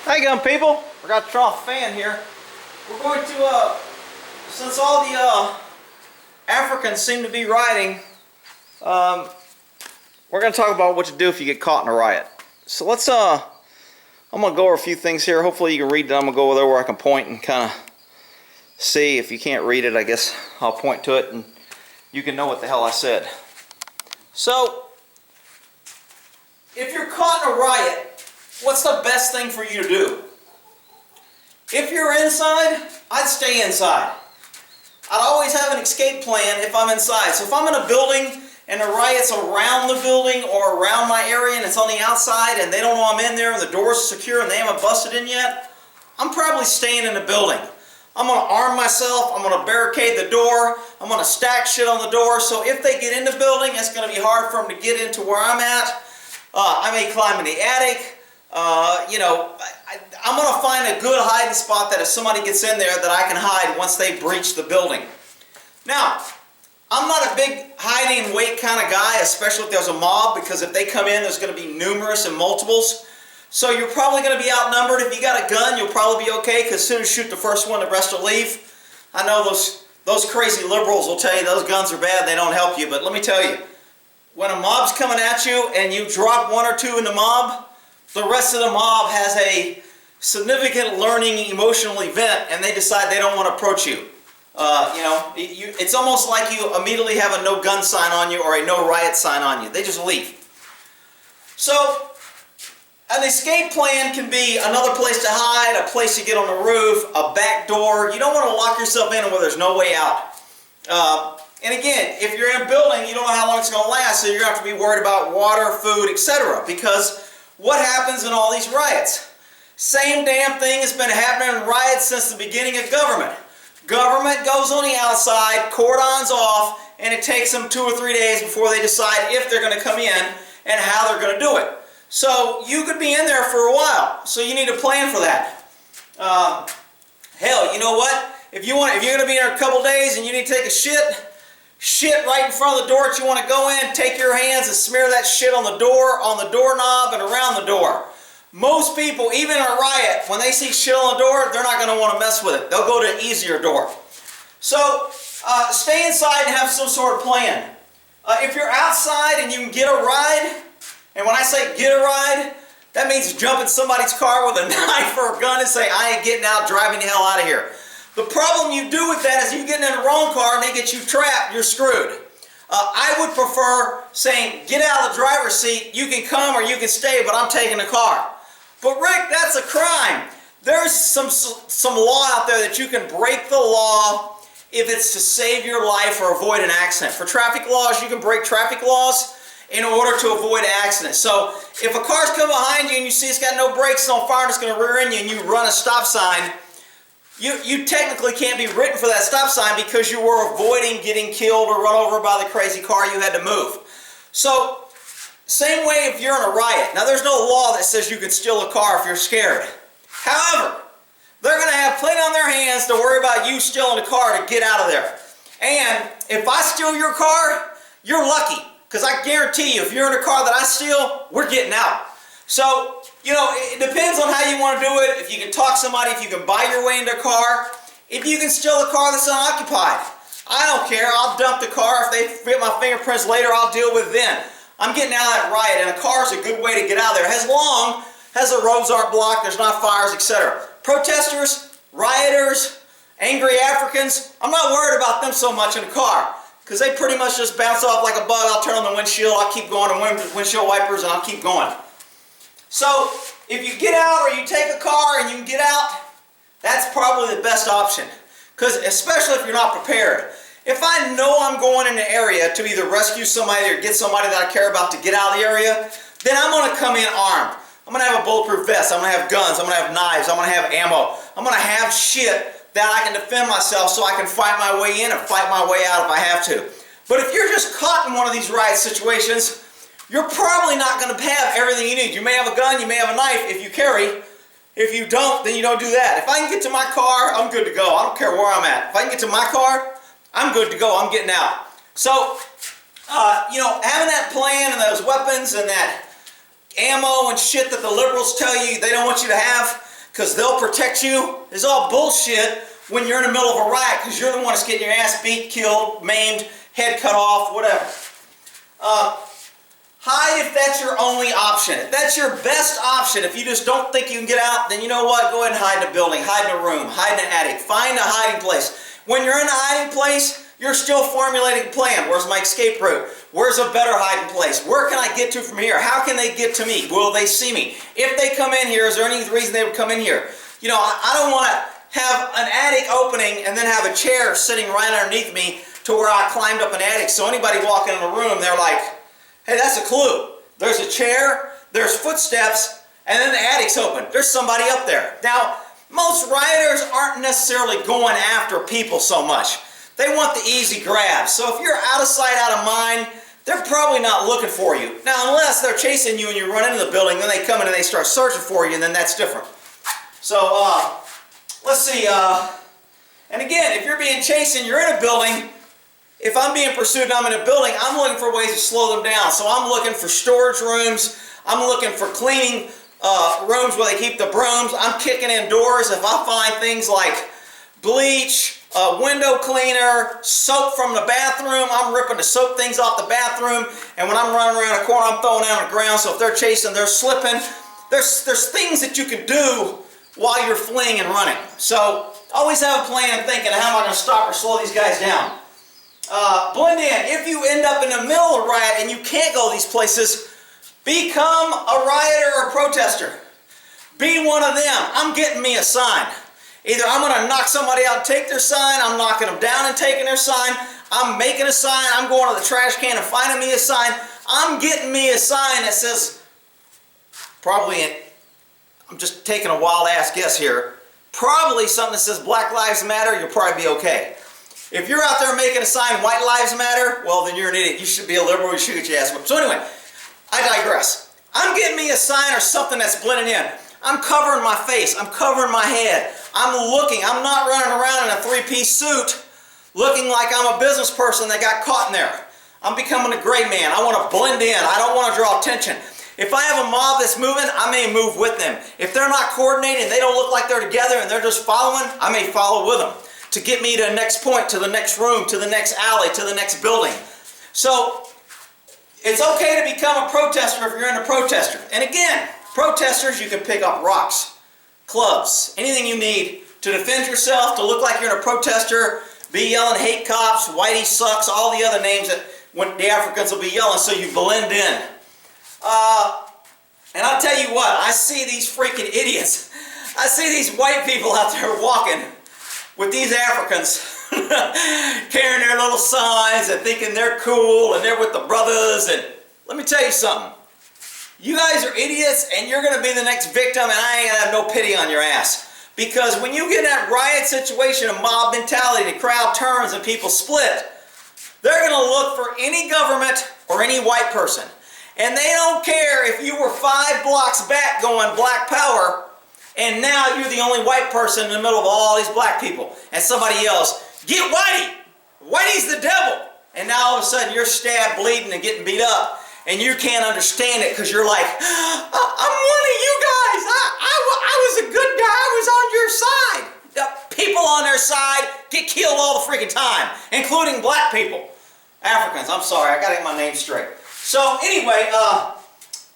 How you going, people? Forgot to turn off the fan here. We're going to, since all the Africans seem to be rioting, we're going to talk about what to do if you get caught in a riot. So let's, I'm going to go over a few things here. Hopefully you can read them. I'm going to go over there where I can point and kind of see. If you can't read it, I guess I'll point to it and you can know what the hell I said. So, if you're caught in a riot, what's the best thing for you to do? If you're inside, I'd stay inside. I'd always have an escape plan if I'm inside. So if I'm in a building and the riot's around the building or around my area and it's on the outside and they don't know I'm in there and the door's secure and they haven't busted in yet, I'm probably staying in the building. I'm going to arm myself, I'm going to barricade the door, I'm going to stack shit on the door, so if they get in the building, it's going to be hard for them to get into where I'm at. I may climb in the attic. I'm going to find a good hiding spot that if somebody gets in there that I can hide once they breach the building. Now, I'm not a big hiding and wait kind of guy, especially if there's a mob, because if they come in, there's going to be numerous and multiples. So you're probably going to be outnumbered. If you got a gun, you'll probably be okay, because as soon as you shoot the first one, the rest will leave. I know those crazy liberals will tell you those guns are bad, they don't help you, but let me tell you, when a mob's coming at you and you drop one or two in the mob, the rest of the mob has a significant learning emotional event and they decide they don't want to approach you. It's almost like you immediately have a no gun sign on you or a no riot sign on you. They just leave. So, an escape plan can be another place to hide, a place to get on the roof, a back door. You don't want to lock yourself in where there's no way out. And again, if you're in a building, you don't know how long it's going to last, so you're going to have to be worried about water, food, etc. Because what happens in all these riots? Same damn thing has been happening in riots since the beginning of government. Government goes on the outside, cordons off, and it takes them 2 or 3 days before they decide if they're going to come in and how they're going to do it. So you could be in there for a while, so you need a plan for that. Hell, you know what? If you're going to be in there a couple days and you need to take a shit right in front of the door that you want to go in, take your hands and smear that shit on the door, on the doorknob, and around the door. Most people, even in a riot, when they see shit on the door, they're not going to want to mess with it. They'll go to an easier door. So, stay inside and have some sort of plan. If you're outside and you can get a ride, and when I say get a ride, that means jump in somebody's car with a knife or a gun and say, I ain't getting out, driving the hell out of here. The problem you do with that is you get in the wrong car and they get you trapped, you're screwed. I would prefer saying, get out of the driver's seat, you can come or you can stay, but I'm taking the car. But Rick, that's a crime. There's some law out there that you can break the law if it's to save your life or avoid an accident. For traffic laws, you can break traffic laws in order to avoid accidents. So if a car's coming behind you and you see it's got no brakes on fire and it's going to rear end you and you run a stop sign, you technically can't be written for that stop sign because you were avoiding getting killed or run over by the crazy car you had to move. So, same way if you're in a riot. Now there's no law that says you can steal a car if you're scared. However, they're going to have plenty on their hands to worry about you stealing a car to get out of there. And if I steal your car, you're lucky. Because I guarantee you, if you're in a car that I steal, we're getting out. So, it depends on how you want to do it. If you can talk somebody, if you can buy your way into a car, if you can steal a car that's unoccupied. I don't care. I'll dump the car. If they fit my fingerprints later, I'll deal with it then. I'm getting out of that riot, and a car is a good way to get out of there, as long as the roads aren't blocked, there's not fires, etc. Protesters, rioters, angry Africans, I'm not worried about them so much in a car, because they pretty much just bounce off like a bug. I'll turn on the windshield, I'll keep going, and windshield wipers, and I'll keep going. So, if you get out or you take a car and you can get out, that's probably the best option. Because especially if you're not prepared. If I know I'm going in an area to either rescue somebody or get somebody that I care about to get out of the area, then I'm going to come in armed. I'm going to have a bulletproof vest, I'm going to have guns, I'm going to have knives, I'm going to have ammo. I'm going to have shit that I can defend myself so I can fight my way in and fight my way out if I have to. But if you're just caught in one of these riot situations, you're probably not going to have everything you need. You may have a gun, you may have a knife if you carry. If you don't, then you don't do that. If I can get to my car, I'm good to go. I don't care where I'm at. If I can get to my car, I'm good to go. I'm getting out. So, having that plan and those weapons and that ammo and shit that the liberals tell you they don't want you to have, because they'll protect you is all bullshit when you're in the middle of a riot, because you're the one that's getting your ass beat, killed, maimed, head cut off, whatever. Hide if that's your only option. If that's your best option, if you just don't think you can get out, then you know what? Go ahead and hide in a building, hide in a room, hide in an attic. Find a hiding place. When you're in a hiding place, you're still formulating a plan. Where's my escape route? Where's a better hiding place? Where can I get to from here? How can they get to me? Will they see me? If they come in here, is there any reason they would come in here? You know, I don't want to have an attic opening and then have a chair sitting right underneath me to where I climbed up an attic. So anybody walking in the room, they're like, hey, that's a clue. There's a chair, there's footsteps, and then the attic's open. There's somebody up there. Now, most rioters aren't necessarily going after people so much. They want the easy grab. So if you're out of sight, out of mind, they're probably not looking for you. Now, unless they're chasing you and you run into the building, then they come in and they start searching for you, and then that's different. So, let's see. And again, if you're being chased and you're in a building, if I'm being pursued and I'm in a building, I'm looking for ways to slow them down. So I'm looking for storage rooms. I'm looking for cleaning rooms where they keep the brooms. I'm kicking in doors. If I find things like bleach, window cleaner, soap from the bathroom, I'm ripping the soap things off the bathroom. And when I'm running around a corner, I'm throwing it on the ground. So if they're chasing, they're slipping. There's things that you can do while you're fleeing and running. So always have a plan thinking, how am I going to stop or slow these guys down? Blend in. If you end up in the middle of a riot and you can't go these places, become a rioter or a protester. Be one of them. I'm getting me a sign. Either I'm going to knock somebody out and take their sign, I'm knocking them down and taking their sign, I'm making a sign, I'm going to the trash can and finding me a sign. I'm getting me a sign that says, probably, I'm just taking a wild ass guess here, probably something that says Black Lives Matter, you'll probably be okay. If you're out there making a sign, White Lives Matter, well, then you're an idiot. You should be a liberal. You should get your ass whipped. So anyway, I digress. I'm getting me a sign or something that's blending in. I'm covering my face. I'm covering my head. I'm looking. I'm not running around in a three-piece suit looking like I'm a business person that got caught in there. I'm becoming a gray man. I want to blend in. I don't want to draw attention. If I have a mob that's moving, I may move with them. If they're not coordinated, they don't look like they're together and they're just following, I may follow with them to get me to the next point, to the next room, to the next alley, to the next building. So, it's okay to become a protester if you're into protester. And again, protesters, you can pick up rocks, clubs, anything you need to defend yourself, to look like you're in a protester, be yelling hate cops, whitey sucks, all the other names that when the Africans will be yelling, so you blend in. And I'll tell you what, I see these freaking idiots. I see these white people out there walking with these Africans carrying their little signs and thinking they're cool and they're with the brothers. And let me tell you something. You guys are idiots and you're going to be the next victim, and I ain't going to have no pity on your ass. Because when you get in that riot situation of mob mentality, the crowd turns and people split, they're going to look for any government or any white person. And they don't care if you were 5 blocks back going Black Power, and now you're the only white person in the middle of all these black people. And somebody else, get Whitey! Whitey's the devil! And now all of a sudden you're stabbed, bleeding, and getting beat up. And you can't understand it because you're like, I'm one of you guys. I was a good guy. I was on your side. The people on their side get killed all the freaking time, including black people. Africans, I'm sorry. I got to get my name straight. So anyway,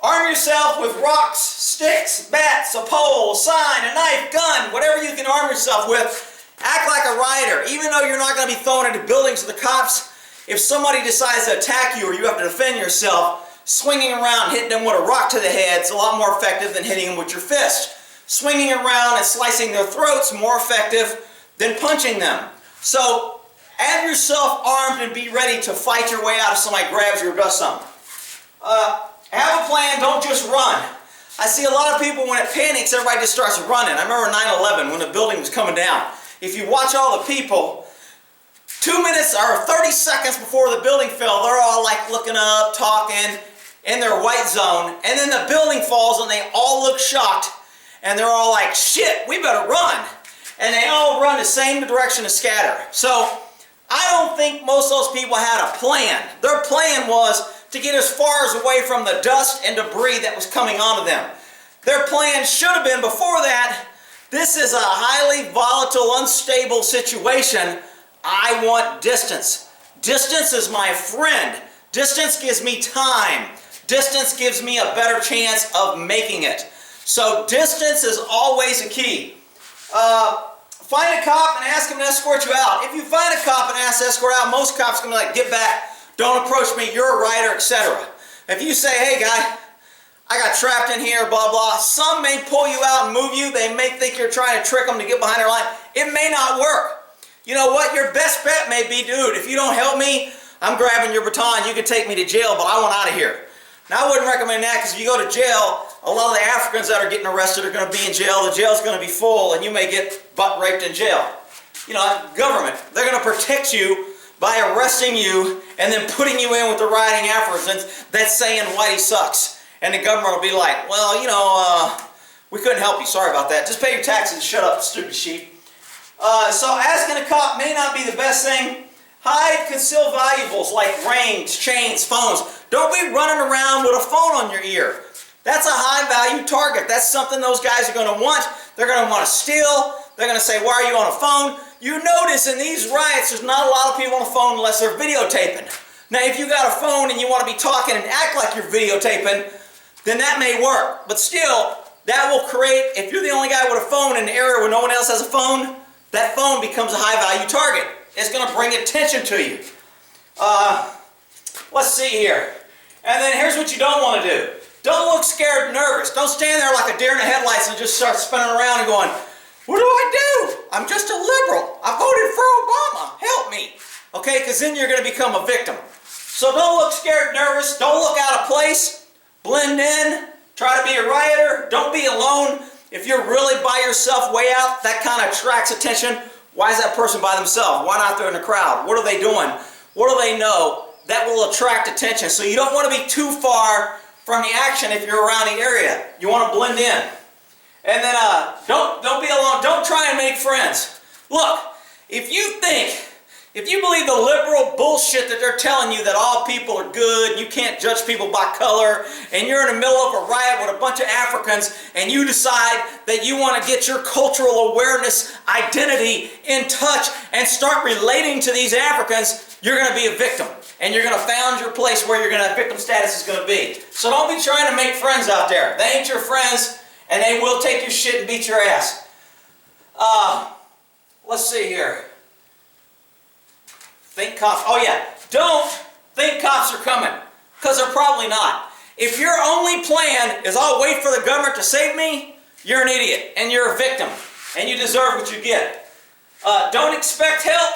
arm yourself with rocks, sticks, bats, a pole, a sign, a knife, gun, whatever you can arm yourself with. Act like a rioter. Even though you're not going to be thrown into buildings with the cops, if somebody decides to attack you or you have to defend yourself, swinging around, hitting them with a rock to the head is a lot more effective than hitting them with your fist. Swinging around and slicing their throats more effective than punching them. So have yourself armed and be ready to fight your way out if somebody grabs you or does something. Have a plan, don't just run. I see a lot of people, when it panics, everybody just starts running. I remember 9/11 when the building was coming down. If you watch all the people, 2 minutes or 30 seconds before the building fell, they're all like looking up, talking in their white zone, and then the building falls and they all look shocked, and they're all like, shit, we better run. And they all run the same direction to scatter. So I don't think most of those people had a plan. Their plan was to get as far as away from the dust and debris that was coming onto them. Their plan should have been before that This is a highly volatile, unstable situation. I want distance. Distance is my friend. Distance gives me time. Distance gives me a better chance of making it. So distance is always a key. Find a cop and ask him to escort you out. If you find a cop and ask to escort out, most cops are going to be like, get back, don't approach me, you're a writer, etc. If you say, hey guy, I got trapped in here, blah, blah, some may pull you out and move you. They may think you're trying to trick them to get behind their line. It may not work. You know what? Your best bet may be, dude, if you don't help me, I'm grabbing your baton. You can take me to jail, but I want out of here. Now, I wouldn't recommend that, because if you go to jail, a lot of the Africans that are getting arrested are going to be in jail. The jail's going to be full, and you may get butt raped in jail. You know, government, they're going to protect you by arresting you and then putting you in with the rioting Africans that's saying Whitey sucks. And the government will be like, well, you know, we couldn't help you. Sorry about that. Just pay your taxes and shut up, stupid sheep. So asking a cop may not be the best thing. Hide, conceal valuables like rings, chains, phones. Don't be running around with a phone on your ear. That's a high-value target. That's something those guys are going to want. They're going to want to steal. They're going to say, why are you on a phone? You notice in these riots, there's not a lot of people on the phone unless they're videotaping. Now, if you got a phone and you want to be talking and act like you're videotaping, then that may work. But still, that will create, if you're the only guy with a phone in an area where no one else has a phone, that phone becomes a high-value target. It's going to bring attention to you. Let's see here. And then here's what you don't want to do. Don't look scared and nervous. Don't stand there like a deer in the headlights and just start spinning around and going, what do I do? I'm just a liberal. I voted for Obama. Help me. Okay, because then you're going to become a victim. So don't look scared and nervous. Don't look out of place. Blend in. Try to be a rioter. Don't be alone. If you're really by yourself way out, that kind of attracts attention. Why is that person by themselves? Why not they're in the crowd? What are they doing? What do they know? That will attract attention. So you don't want to be too far from the action if you're around the area. You want to blend in. And then don't be alone. Don't try and make friends. Look, if you believe the liberal bullshit that they're telling you that all people are good, you can't judge people by color, and you're in the middle of a riot with a bunch of Africans, and you decide that you want to get your cultural awareness, identity in touch, and start relating to these Africans, you're going to be a victim. And you're going to find your place where victim status is going to be. So don't be trying to make friends out there. They ain't your friends, and they will take your shit and beat your ass. Let's see here. Think cops. Oh yeah, don't think cops are coming, because they're probably not. If your only plan is, I'll wait for the government to save me, you're an idiot, and you're a victim, and you deserve what you get. Don't expect help.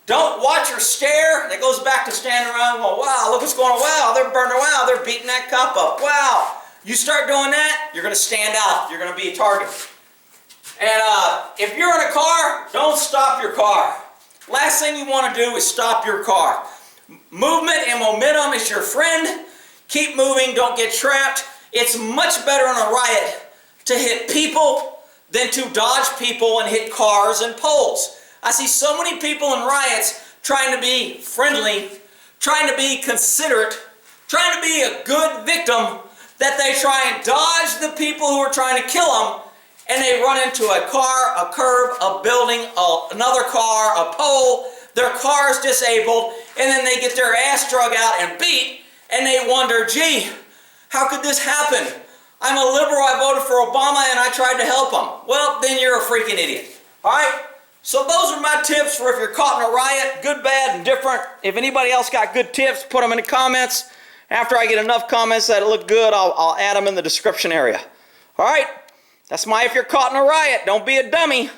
Don't watch or stare. That goes back to standing around and going, wow, look what's going on. Wow, they're burning. Wow, they're beating that cop up. Wow. You start doing that, you're going to stand out. You're going to be a target. And if you're in a car, don't stop your car. Last thing you want to do is stop your car. Movement and momentum is your friend. Keep moving. Don't get trapped. It's much better in a riot to hit people than to dodge people and hit cars and poles. I see so many people in riots trying to be friendly, trying to be considerate, trying to be a good victim, that they try and dodge the people who are trying to kill them, and they run into a car, a curb, a building, another car, a pole, their car is disabled, and then they get their ass drug out and beat, and they wonder, gee, how could this happen? I'm a liberal, I voted for Obama, and I tried to help him. Well, then you're a freaking idiot. All right? So those are my tips for if you're caught in a riot, good, bad, and different. If anybody else got good tips, put them in the comments. After I get enough comments that look good, I'll add them in the description area. All right? That's my if you're caught in a riot. Don't be a dummy.